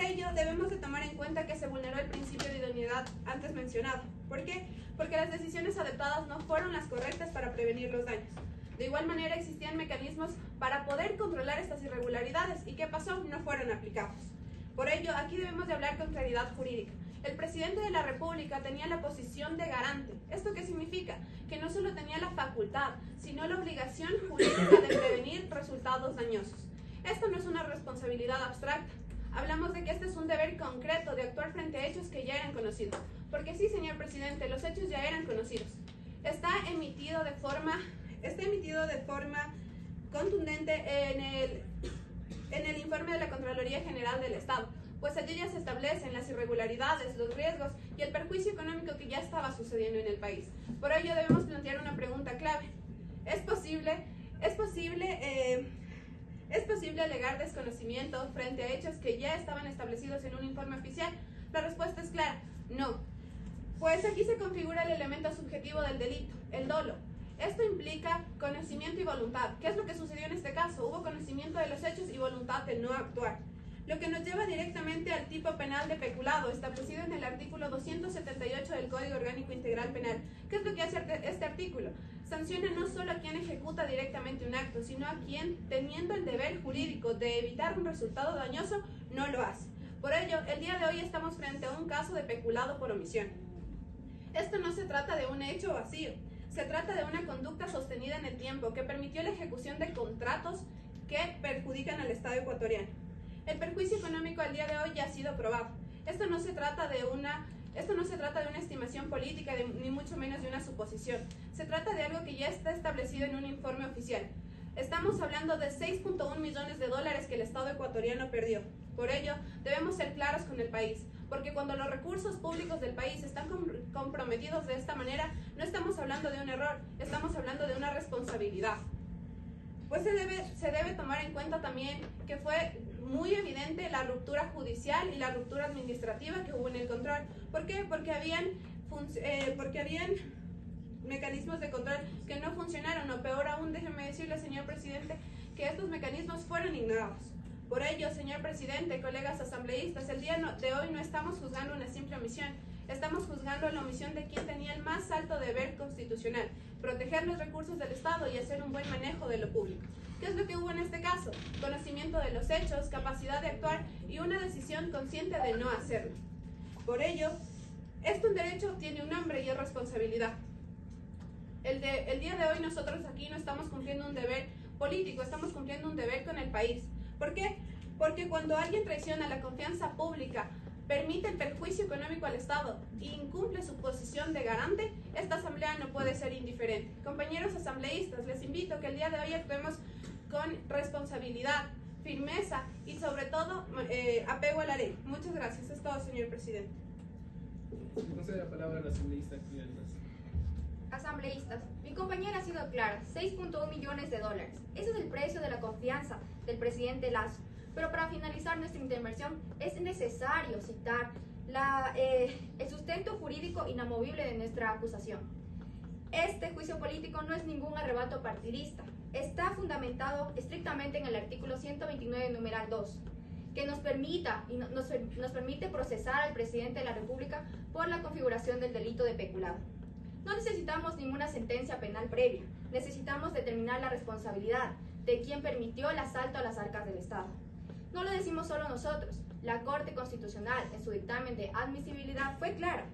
ello, debemos de tomar en cuenta que se vulneró el principio de idoneidad antes mencionado. ¿Por qué? Porque las decisiones adoptadas no fueron las correctas para prevenir los daños. De igual manera, existían mecanismos para poder controlar estas irregularidades y ¿qué pasó? No fueron aplicados. Por ello, aquí debemos de hablar con claridad jurídica. El presidente de la República tenía la posición de garante. ¿Esto qué significa? Que no solo tenía la facultad, sino la obligación jurídica de prevenir resultados dañosos. Esto no es una responsabilidad abstracta. Hablamos de que este es un deber concreto de actuar frente a hechos que ya eran conocidos. Porque sí, señor presidente, los hechos ya eran conocidos. Está emitido de forma contundente en el informe de la Contraloría General del Estado, pues allí ya se establecen las irregularidades, los riesgos y el perjuicio económico que ya estaba sucediendo en el país. Por ello debemos plantear una pregunta clave. ¿Es posible alegar desconocimiento frente a hechos que ya estaban establecidos en un informe oficial? La respuesta es clara, no. Pues aquí se configura el elemento subjetivo del delito, el dolo. Esto implica conocimiento y voluntad. ¿Qué es lo que sucedió en este caso? Hubo conocimiento de los hechos y voluntad de no actuar. Lo que nos lleva directamente al tipo penal de peculado, establecido en el artículo 278 del Código Orgánico Integral Penal. ¿Qué es lo que hace este artículo? Sanciona no solo a quien ejecuta directamente un acto, sino a quien, teniendo el deber jurídico de evitar un resultado dañoso, no lo hace. Por ello, el día de hoy estamos frente a un caso de peculado por omisión. Esto no se trata de un hecho vacío, se trata de una conducta sostenida en el tiempo que permitió la ejecución de contratos que perjudican al Estado ecuatoriano. El perjuicio económico al día de hoy ya ha sido probado. Esto no se trata de una estimación política, ni mucho menos de una suposición. Se trata de algo que ya está establecido en un informe oficial. Estamos hablando de 6.1 millones de dólares que el Estado ecuatoriano perdió. Por ello, debemos ser claros con el país, porque cuando los recursos públicos del país están comprometidos de esta manera, no estamos hablando de un error, estamos hablando de una responsabilidad. Pues se debe tomar en cuenta también que fue muy evidente la ruptura judicial y la ruptura administrativa que hubo en el control. ¿Por qué? Porque habían mecanismos de control que no funcionaron, o peor aún, déjeme decirle, señor presidente, que estos mecanismos fueron ignorados. Por ello, señor presidente, colegas asambleístas, el día de hoy no estamos juzgando una simple omisión, estamos juzgando la omisión de quien tenía el más alto deber constitucional, proteger los recursos del Estado y hacer un buen manejo de lo público. ¿Qué es lo que hubo en este caso? Conocimiento de los hechos, capacidad de actuar y una decisión consciente de no hacerlo. Por ello, un derecho tiene un nombre y es responsabilidad. El día de hoy nosotros aquí no estamos cumpliendo un deber político, estamos cumpliendo un deber con el país. ¿Por qué? Porque cuando alguien traiciona la confianza pública, permite el perjuicio económico al Estado e incumple su posición de garante, esta asamblea no puede ser indiferente. Compañeros asambleístas, les invito a que el día de hoy actuemos con responsabilidad, firmeza y sobre todo apego a la ley. Muchas gracias. Es todo, señor presidente. Se concede la palabra a la asambleísta Actividad. Asambleístas, mi compañera ha sido clara, 6.1 millones de dólares. Ese es el precio de la confianza del presidente Lasso. Pero para finalizar nuestra intervención es necesario citar el sustento jurídico inamovible de nuestra acusación. Este juicio político no es ningún arrebato partidista. Está fundamentado estrictamente en el artículo 129, numeral 2, que nos permite procesar al presidente de la República por la configuración del delito de peculado. No necesitamos ninguna sentencia penal previa, necesitamos determinar la responsabilidad de quien permitió el asalto a las arcas del Estado. No lo decimos solo nosotros, la Corte Constitucional en su dictamen de admisibilidad fue clara.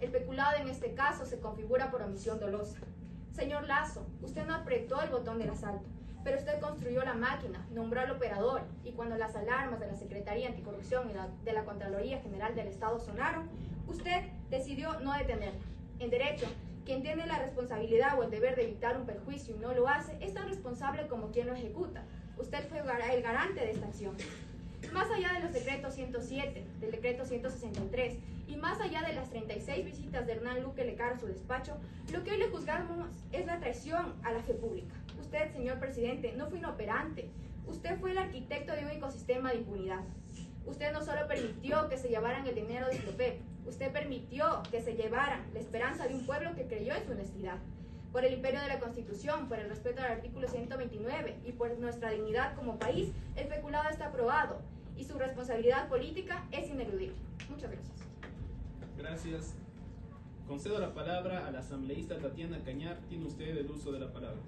El peculado en este caso se configura por omisión dolosa. Señor Lasso, usted no apretó el botón del asalto, pero usted construyó la máquina, nombró al operador y cuando las alarmas de la Secretaría Anticorrupción y de la Contraloría General del Estado sonaron, usted decidió no detenerla. En derecho, quien tiene la responsabilidad o el deber de evitar un perjuicio y no lo hace, es tan responsable como quien lo ejecuta. Usted fue el garante de esta acción. Más allá de los decretos 107, del decreto 163 y más allá de las 36 visitas de Hernán Luque Lecar a su despacho, lo que hoy le juzgamos es la traición a la fe pública. Usted, señor presidente, no fue inoperante. Usted fue el arquitecto de un ecosistema de impunidad. Usted no solo permitió que se llevaran el dinero de Clopep, usted permitió que se llevaran la esperanza de un pueblo que creyó en su honestidad. Por el imperio de la Constitución, por el respeto al artículo 129 y por nuestra dignidad como país, el peculado está aprobado y su responsabilidad política es ineludible. Muchas gracias. Gracias. Concedo la palabra a la asambleísta Tatiana Cañar. Tiene usted el uso de la palabra.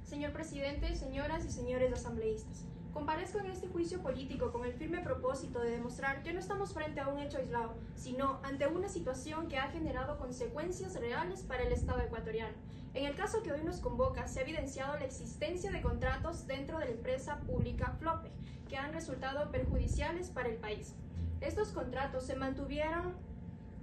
Señor presidente, señoras y señores asambleístas, comparezco en este juicio político con el firme propósito de demostrar que no estamos frente a un hecho aislado, sino ante una situación que ha generado consecuencias reales para el Estado ecuatoriano. En el caso que hoy nos convoca, se ha evidenciado la existencia de contratos dentro de la empresa pública Flope, que han resultado perjudiciales para el país. Estos contratos se mantuvieron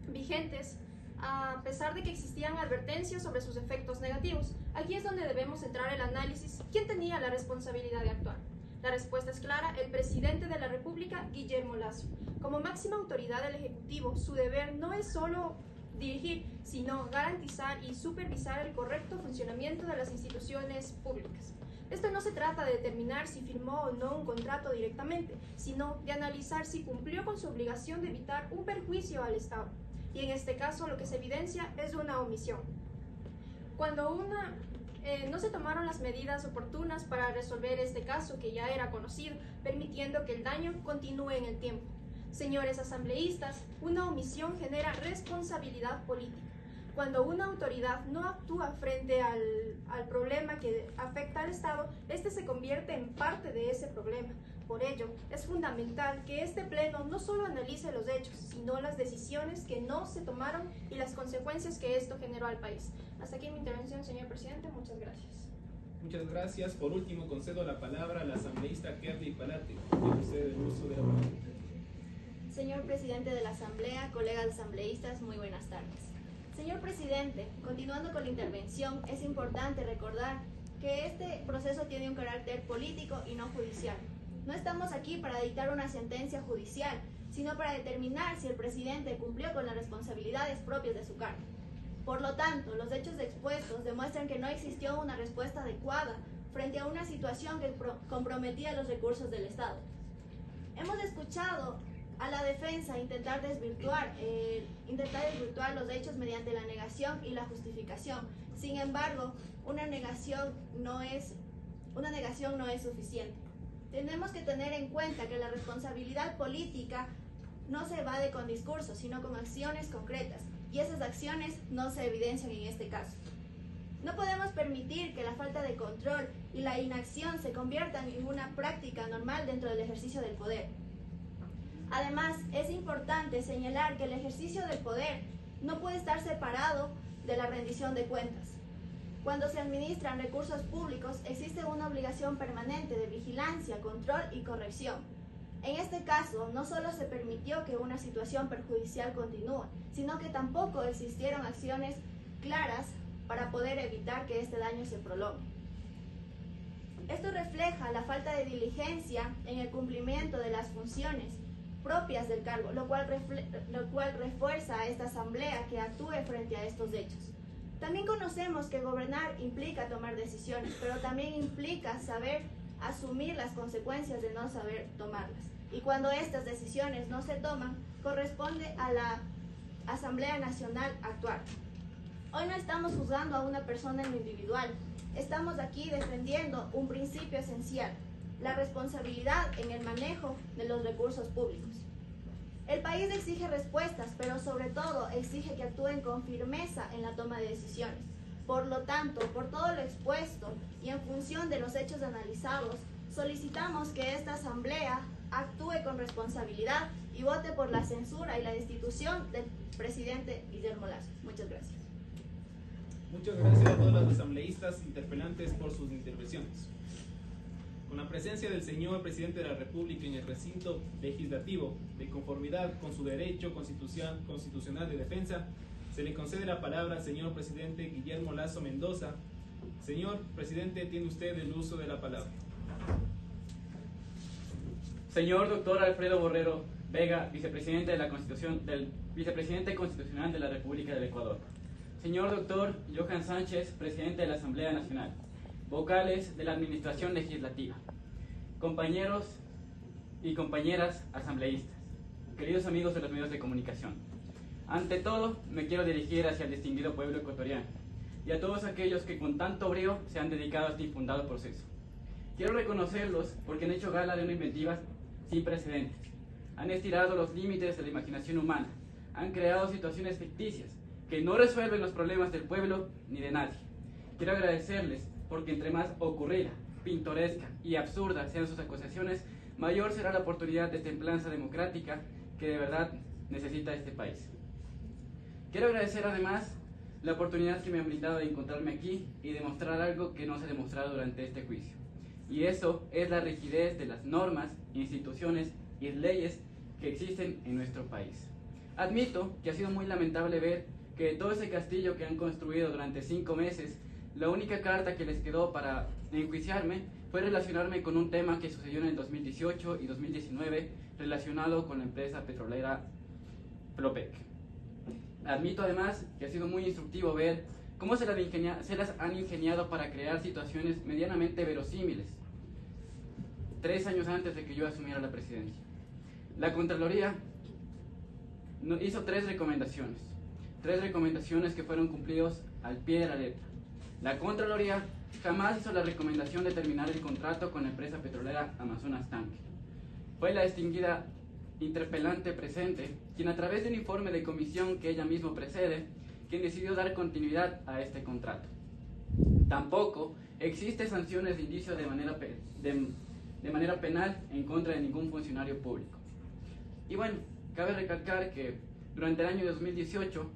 vigentes a pesar de que existían advertencias sobre sus efectos negativos. Aquí es donde debemos centrar el análisis. ¿Quién tenía la responsabilidad de actuar? La respuesta es clara: el presidente de la República, Guillermo Lasso. Como máxima autoridad del Ejecutivo, su deber no es solo dirigir, sino garantizar y supervisar el correcto funcionamiento de las instituciones públicas. Esto no se trata de determinar si firmó o no un contrato directamente, sino de analizar si cumplió con su obligación de evitar un perjuicio al Estado. Y en este caso lo que se evidencia es una omisión. Cuando no se tomaron las medidas oportunas para resolver este caso que ya era conocido, permitiendo que el daño continúe en el tiempo. Señores asambleístas, una omisión genera responsabilidad política. Cuando una autoridad no actúa frente al problema que afecta al Estado, este se convierte en parte de ese problema. Por ello, es fundamental que este Pleno no solo analice los hechos, sino las decisiones que no se tomaron y las consecuencias que esto generó al país. Hasta aquí mi intervención, señor presidente. Muchas gracias. Muchas gracias. Por último, concedo la palabra a la asambleísta Kerly Palate. Tiene usted el uso de la palabra. Señor presidente de la Asamblea, colegas asambleístas, muy buenas tardes. Señor presidente, continuando con la intervención, es importante recordar que este proceso tiene un carácter político y no judicial. No estamos aquí para dictar una sentencia judicial, sino para determinar si el presidente cumplió con las responsabilidades propias de su cargo. Por lo tanto, los hechos expuestos demuestran que no existió una respuesta adecuada frente a una situación que comprometía los recursos del Estado. Hemos escuchado a la defensa intentar desvirtuar los hechos mediante la negación y la justificación. Sin embargo, una negación no es suficiente. Tenemos que tener en cuenta que la responsabilidad política no se evade con discursos, sino con acciones concretas, y esas acciones no se evidencian en este caso. No podemos permitir que la falta de control y la inacción se conviertan en una práctica normal dentro del ejercicio del poder. Además, es importante señalar que el ejercicio del poder no puede estar separado de la rendición de cuentas. Cuando se administran recursos públicos, existe una obligación permanente de vigilancia, control y corrección. En este caso, no solo se permitió que una situación perjudicial continúe, sino que tampoco existieron acciones claras para poder evitar que este daño se prolongue. Esto refleja la falta de diligencia en el cumplimiento de las funciones propias del cargo, lo cual refuerza a esta asamblea que actúe frente a estos hechos. También conocemos que gobernar implica tomar decisiones, pero también implica saber asumir las consecuencias de no saber tomarlas. Y cuando estas decisiones no se toman, corresponde a la Asamblea Nacional actuar. Hoy no estamos juzgando a una persona en lo individual, estamos aquí defendiendo un principio esencial: la responsabilidad en el manejo de los recursos públicos. El país exige respuestas, pero sobre todo exige que actúen con firmeza en la toma de decisiones. Por lo tanto, por todo lo expuesto y en función de los hechos analizados, solicitamos que esta asamblea actúe con responsabilidad y vote por la censura y la destitución del presidente Guillermo Lasso. Muchas gracias. Muchas gracias a todos los asambleístas interpelantes por sus intervenciones. Con la presencia del señor presidente de la República en el recinto legislativo, de conformidad con su derecho constitucional de defensa, se le concede la palabra al señor presidente Guillermo Lasso Mendoza. Señor presidente, tiene usted el uso de la palabra. Señor doctor Alfredo Borrero Vega, vicepresidente constitucional de la República del Ecuador. Señor doctor Johan Sánchez, presidente de la Asamblea Nacional. Vocales de la Administración Legislativa, compañeros y compañeras asambleístas, queridos amigos de los medios de comunicación. Ante todo, me quiero dirigir hacia el distinguido pueblo ecuatoriano y a todos aquellos que con tanto brío se han dedicado a este infundado proceso. Quiero reconocerlos porque han hecho gala de una inventiva sin precedentes. Han estirado los límites de la imaginación humana, han creado situaciones ficticias que no resuelven los problemas del pueblo ni de nadie. Quiero agradecerles porque entre más ocurrida, pintoresca y absurda sean sus acusaciones, mayor será la oportunidad de templanza democrática que de verdad necesita este país. Quiero agradecer además la oportunidad que me han brindado de encontrarme aquí y demostrar algo que no se ha demostrado durante este juicio. Y eso es la rigidez de las normas, instituciones y leyes que existen en nuestro país. Admito que ha sido muy lamentable ver que de todo ese castillo que han construido durante 5 meses, la única carta que les quedó para enjuiciarme fue relacionarme con un tema que sucedió en el 2018 y 2019 relacionado con la empresa petrolera Flopec. Admito además que ha sido muy instructivo ver cómo se las han ingeniado para crear situaciones medianamente verosímiles 3 años antes de que yo asumiera la presidencia. La Contraloría hizo 3 recomendaciones que fueron cumplidos al pie de la letra. La Contraloría jamás hizo la recomendación de terminar el contrato con la empresa petrolera Amazonas Tanque. Fue la distinguida interpelante presente quien, a través de un informe de comisión que ella misma precede, quien decidió dar continuidad a este contrato. Tampoco existe sanciones de indicio de manera penal en contra de ningún funcionario público. Y bueno, cabe recalcar que durante el año 2018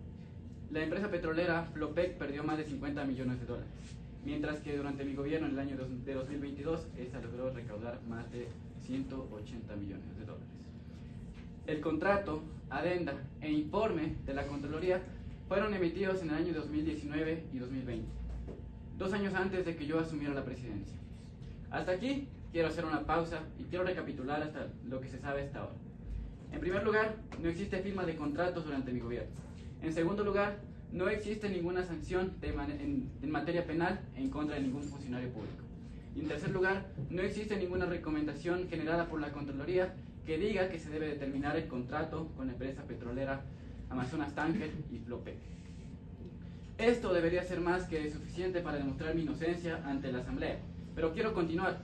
la empresa petrolera Flopec perdió más de 50 millones de dólares, mientras que durante mi gobierno en el año de 2022 esta logró recaudar más de 180 millones de dólares. El contrato, adenda e informe de la Contraloría fueron emitidos en el año 2019 y 2020, 2 años antes de que yo asumiera la presidencia. Hasta aquí quiero hacer una pausa y quiero recapitular hasta lo que se sabe hasta ahora. En primer lugar, no existe firma de contratos durante mi gobierno. En segundo lugar, no existe ninguna sanción en materia penal en contra de ningún funcionario público. Y en tercer lugar, no existe ninguna recomendación generada por la Contraloría que diga que se debe terminar el contrato con la empresa petrolera Amazonas Tanker y Flopec. Esto debería ser más que suficiente para demostrar mi inocencia ante la Asamblea, pero quiero continuar,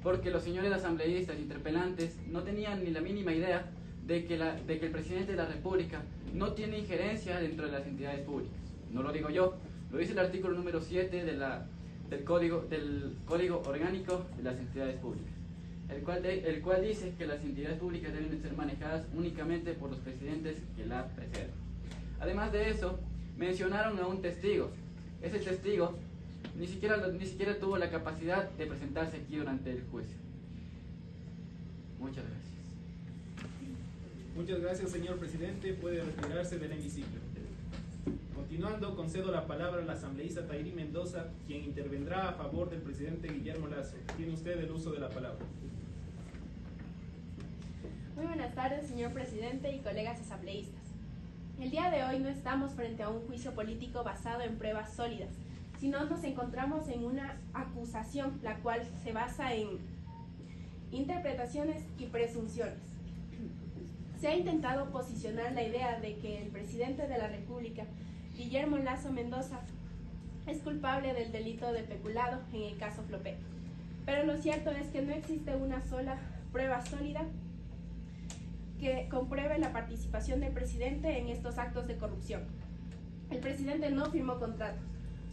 porque los señores asambleístas interpelantes no tenían ni la mínima idea de que el presidente de la República no tiene injerencia dentro de las entidades públicas. No lo digo yo, lo dice el artículo número 7 del Código Orgánico de las Entidades Públicas, el cual dice que las entidades públicas deben de ser manejadas únicamente por los presidentes que la preceden. Además de eso, mencionaron a un testigo. Ese testigo ni siquiera tuvo la capacidad de presentarse aquí durante el juicio. Muchas gracias. Muchas gracias, señor presidente. Puede retirarse del hemiciclo. Continuando, concedo la palabra al asambleísta Tairí Mendoza, quien intervendrá a favor del presidente Guillermo Lasso. Tiene usted el uso de la palabra. Muy buenas tardes, señor presidente y colegas asambleístas. El día de hoy no estamos frente a un juicio político basado en pruebas sólidas, sino nos encontramos en una acusación, la cual se basa en interpretaciones y presunciones. Se ha intentado posicionar la idea de que el presidente de la República, Guillermo Lasso Mendoza, es culpable del delito de peculado en el caso Flopec. Pero lo cierto es que no existe una sola prueba sólida que compruebe la participación del presidente en estos actos de corrupción. El presidente no firmó contratos,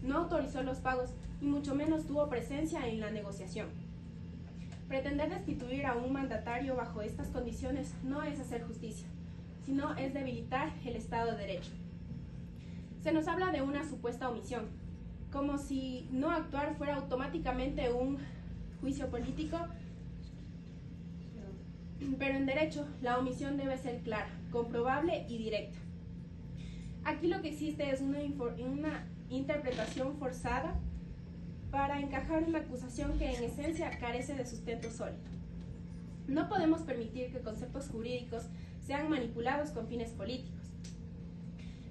no autorizó los pagos y mucho menos tuvo presencia en la negociación. Pretender destituir a un mandatario bajo estas condiciones no es hacer justicia, sino es debilitar el Estado de Derecho. Se nos habla de una supuesta omisión, como si no actuar fuera automáticamente un juicio político, pero en derecho la omisión debe ser clara, comprobable y directa. Aquí lo que existe es una interpretación forzada para encajar una acusación que en esencia carece de sustento sólido. No podemos permitir que conceptos jurídicos sean manipulados con fines políticos.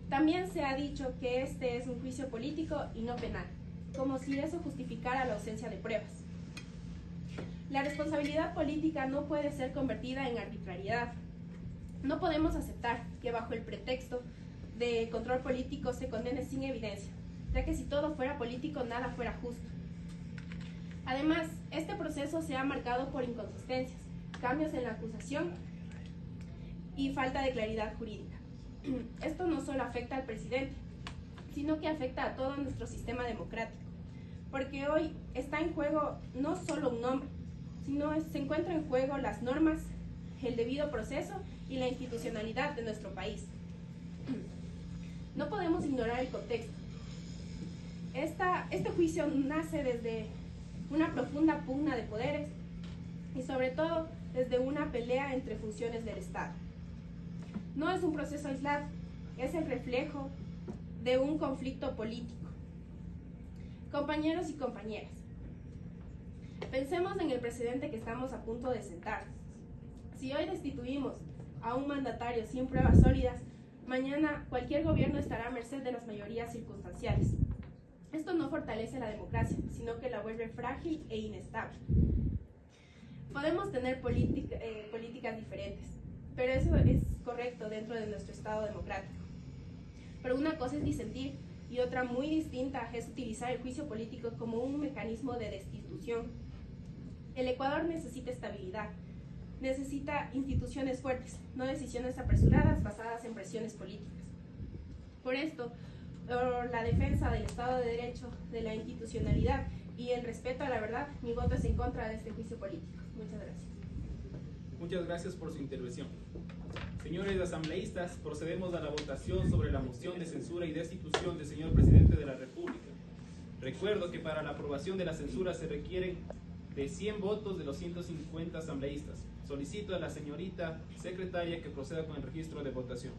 También se ha dicho que este es un juicio político y no penal, como si eso justificara la ausencia de pruebas. La responsabilidad política no puede ser convertida en arbitrariedad. No podemos aceptar que bajo el pretexto de control político se condene sin evidencia, ya que si todo fuera político nada fuera justo. Además, este proceso se ha marcado por inconsistencias. cambios en la acusación y falta de claridad jurídica. Esto no solo afecta al presidente, sino que afecta a todo nuestro sistema democrático, porque hoy está en juego no solo un nombre, sino se encuentran en juego las normas, el debido proceso y la institucionalidad de nuestro país. No podemos ignorar el contexto. Este juicio nace desde una profunda pugna de poderes y sobre todo desde una pelea entre funciones del Estado. No es un proceso aislado, es el reflejo de un conflicto político. Compañeros y compañeras, pensemos en el precedente que estamos a punto de sentar. Si hoy destituimos a un mandatario sin pruebas sólidas, mañana cualquier gobierno estará a merced de las mayorías circunstanciales. Esto no fortalece la democracia, sino que la vuelve frágil e inestable. Podemos tener políticas diferentes, pero eso es correcto dentro de nuestro Estado democrático. Pero una cosa es disentir y otra muy distinta es utilizar el juicio político como un mecanismo de destitución. El Ecuador necesita estabilidad, necesita instituciones fuertes, no decisiones apresuradas basadas en presiones políticas. Por esto, por la defensa del Estado de Derecho, de la institucionalidad y el respeto a la verdad, mi voto es en contra de este juicio político. Muchas gracias. Muchas gracias por su intervención. Señores asambleístas, procedemos a la votación sobre la moción de censura y destitución del señor presidente de la República. Recuerdo que para la aprobación de la censura se requieren de 100 votos de los 150 asambleístas. Solicito a la señorita secretaria que proceda con el registro de votación.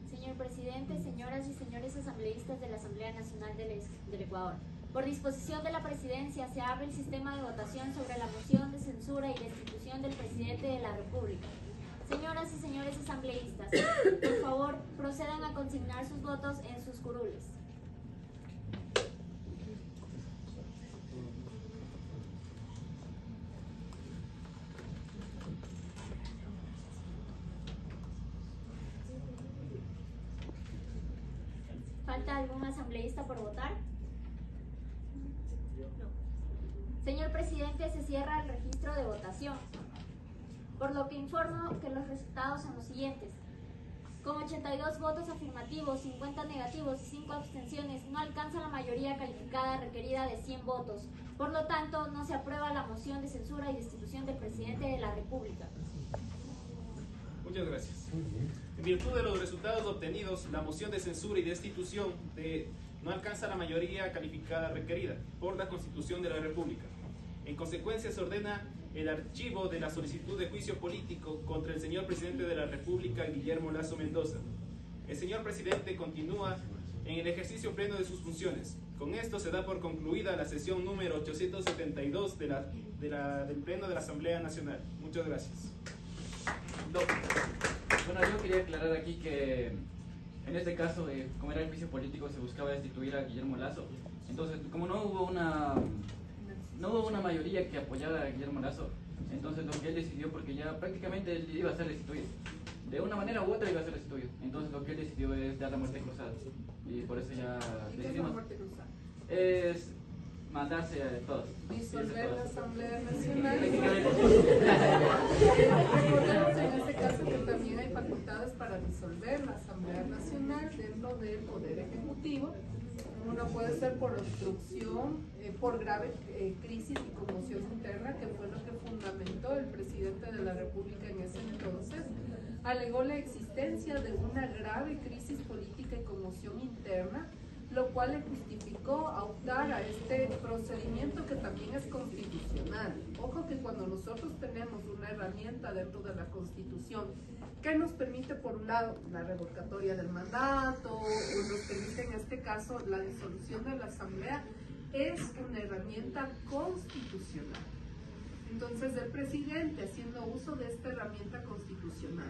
Señor presidente, señoras y señores asambleístas de la Asamblea Nacional del Ecuador, por disposición de la presidencia se abre el sistema de votación sobre la moción de censura y destitución del presidente de la República. Señoras y señores asambleístas, por favor, procedan a consignar sus votos en sus curules. ¿Falta algún asambleísta por votar? Señor presidente, se cierra el registro de votación, por lo que informo que los resultados son los siguientes. Con 82 votos afirmativos, 50 negativos y 5 abstenciones, no alcanza la mayoría calificada requerida de 100 votos. Por lo tanto, no se aprueba la moción de censura y destitución del presidente de la República. Muchas gracias. En virtud de los resultados obtenidos, la moción de censura y destitución no alcanza la mayoría calificada requerida por la Constitución de la República. En consecuencia, se ordena el archivo de la solicitud de juicio político contra el señor presidente de la República, Guillermo Lasso Mendoza. El señor presidente continúa en el ejercicio pleno de sus funciones. Con esto se da por concluida la sesión número 872 del Pleno de la Asamblea Nacional. Muchas gracias. Bueno, yo quería aclarar aquí que en este caso, como era el juicio político, se buscaba destituir a Guillermo Lasso. Entonces, como no hubo una mayoría que apoyara a Guillermo Lasso, entonces lo que él decidió, porque ya prácticamente él iba a ser destituido, de una manera u otra iba a ser destituido, entonces lo que él decidió es dar la muerte cruzada, y por eso ya decidimos. ¿Muerte cruzada? Es mandarse a todos. Disolver la Asamblea Nacional. Prácticamente. Recordemos en este caso que también hay facultades para disolver la Asamblea Nacional dentro del Poder Ejecutivo. Uno puede ser por obstrucción, por grave crisis y conmoción interna, que fue lo que fundamentó el presidente de la República en ese entonces. Alegó la existencia de una grave crisis política y conmoción interna, lo cual le justificó a optar a este procedimiento que también es constitucional. Ojo que cuando nosotros tenemos una herramienta dentro de la Constitución que nos permite, por un lado, la revocatoria del mandato, o nos permite en este caso la disolución de la Asamblea, es una herramienta constitucional. Entonces, el presidente, haciendo uso de esta herramienta constitucional,